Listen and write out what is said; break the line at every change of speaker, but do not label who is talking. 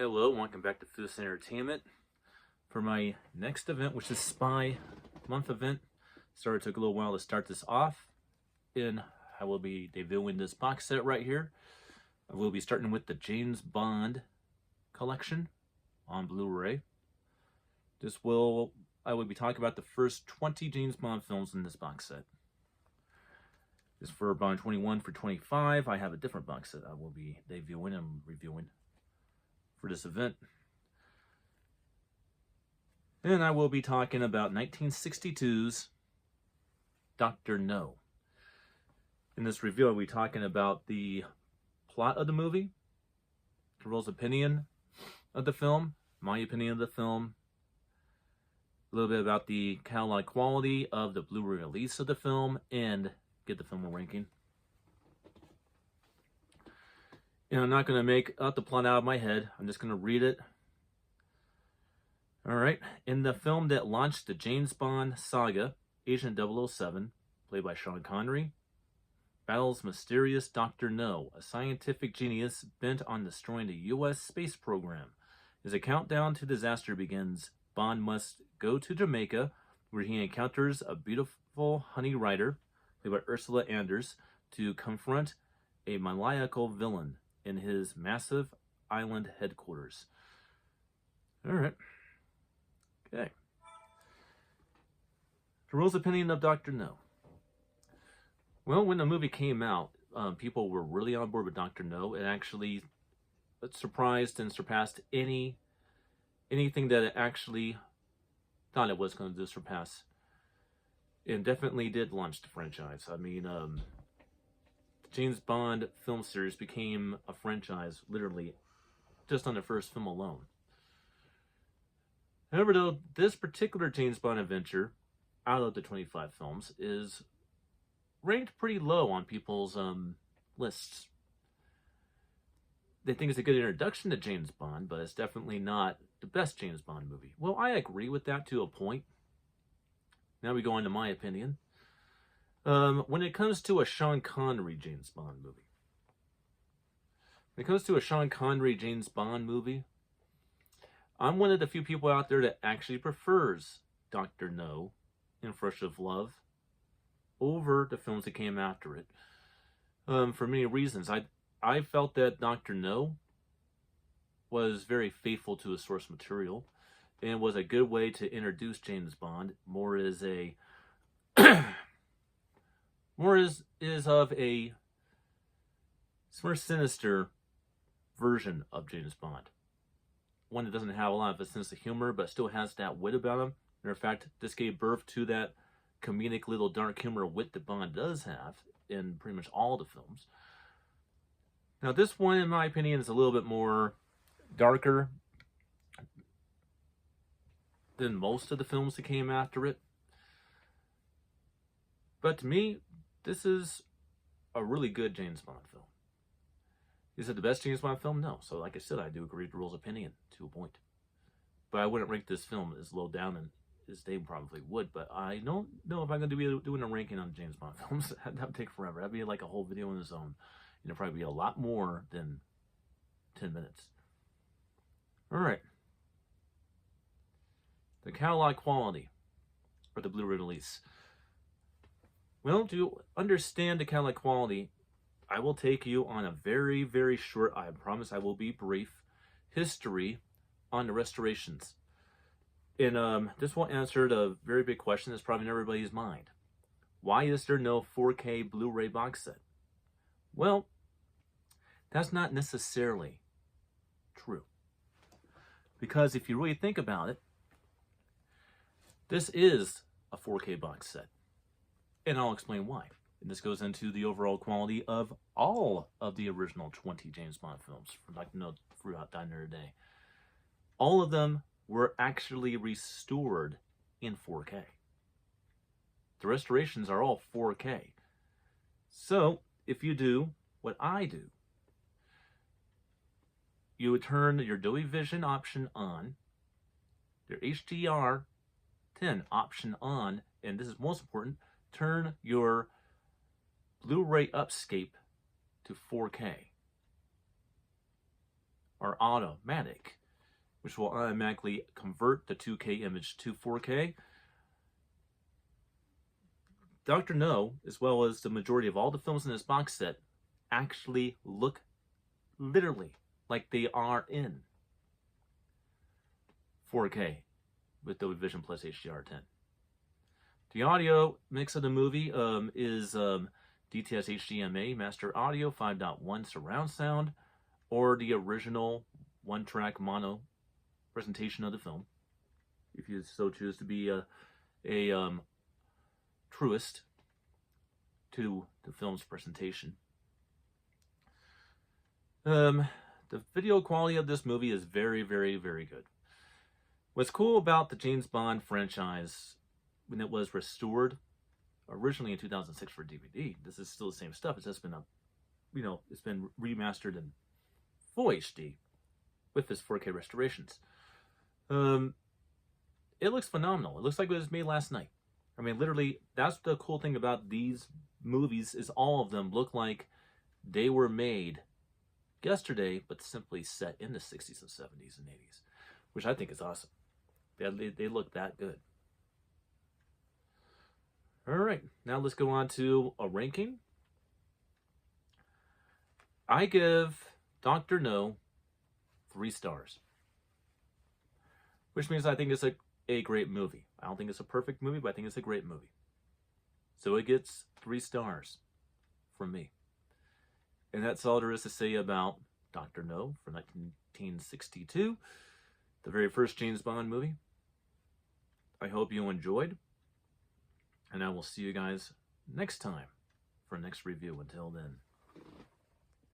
Hello, welcome back to Food Entertainment. For my next event, which is Spy Month event, sorry it took a little while to start this off. And I will be debuting this box set right here. I will be starting with the James Bond collection on Blu-ray. I will be talking about the first 20 James Bond films in this box set. This is for Bond 21 for 25. I have a different box set I will be debuting and reviewing for this event. And I will be talking about 1962's Dr. No. In this review, I'll be talking about the plot of the movie, Carol's opinion of the film, my opinion of the film, a little bit about the catalog quality of the Blu-ray release of the film, and get the film a ranking. And I'm not going to make up the plot out of my head. I'm just going to read it. Alright, in the film that launched the James Bond saga, Agent 007, played by Sean Connery, battles mysterious Dr. No, a scientific genius bent on destroying the U.S. space program. As a countdown to disaster begins, Bond must go to Jamaica, where he encounters a beautiful honey rider, played by Ursula Anders, to confront a maniacal villain in his massive island headquarters. Alright. Okay. Carol's opinion of Dr. No. Well, when the movie came out, people were really on board with Dr. No. It actually surprised and surpassed anything that it actually thought it was going to surpass. And definitely did launch the franchise. I mean, the James Bond film series became a franchise literally just on the first film alone. However, though, this particular James Bond adventure, out of the 25 films, is ranked pretty low on people's lists. They think it's a good introduction to James Bond, but it's definitely not the best James Bond movie. Well, I agree with that to a point. Now we go on to my opinion. When it comes to a Sean Connery James Bond movie, I'm one of the few people out there that actually prefers Dr. No in First of Love over the films that came after it. For many reasons. I felt that Dr. No was very faithful to his source material and was a good way to introduce James Bond more as a of a more sinister version of James Bond. One that doesn't have a lot of a sense of humor, but still has that wit about him. Matter of fact, this gave birth to that comedic little dark humor wit that Bond does have in pretty much all the films. Now, this one, in my opinion, is a little bit more darker than most of the films that came after it. But to me, this is a really good James Bond film. Is it the best James Bond film? No. So, like I said, I do agree with Rule's opinion to a point. But I wouldn't rank this film as low down as Dave probably would. But I don't know if I'm going to be doing a ranking on James Bond films. That would take forever. That'd be like a whole video on its own. And it'd probably be a lot more than 10 minutes. Alright. The catalog quality for the Blu-ray release. Well, to understand the catalog quality, I will take you on a very, very short, I promise I will be brief, history on the restorations. And this will answer the very big question that's probably in everybody's mind. Why is there no 4K Blu-ray box set? Well, that's not necessarily true. Because if you really think about it, this is a 4K box set. And I'll explain why. And this goes into the overall quality of all of the original 20 James Bond films from like no throughout down there today. All of them were actually restored in 4K. The restorations are all 4K. So if you do what I do, you would turn your Dolby Vision option on, your HDR10 option on, and this is most important, turn your Blu-ray upscape to 4K. are automatic, which will automatically convert the 2K image to 4K. Dr. No, as well as the majority of all the films in this box set, actually look literally like they are in 4K with Dolby Vision plus HDR10. The audio mix of the movie is DTS HDMA Master Audio 5.1 surround sound, or the original one-track mono presentation of the film, if you so choose to be a truist to the film's presentation. The video quality of this movie is very, very, very good. What's cool about the James Bond franchise, when it was restored originally in 2006 for DVD, this is still the same stuff. It's just been it's been remastered in full HD with this 4K restorations. It looks phenomenal. It looks like it was made last night. I mean, literally, that's the cool thing about these movies, is all of them look like they were made yesterday, but simply set in the 60s and 70s and 80s, which I think is awesome. They look that good. All right, now let's go on to a ranking. I give Dr. No 3 stars, which means I think it's a great movie. I don't think it's a perfect movie, but I think it's a great movie. So it gets 3 stars from me. And that's all there is to say about Dr. No from 1962, the very first James Bond movie. I hope you enjoyed, and I will see you guys next time for next review. Until then.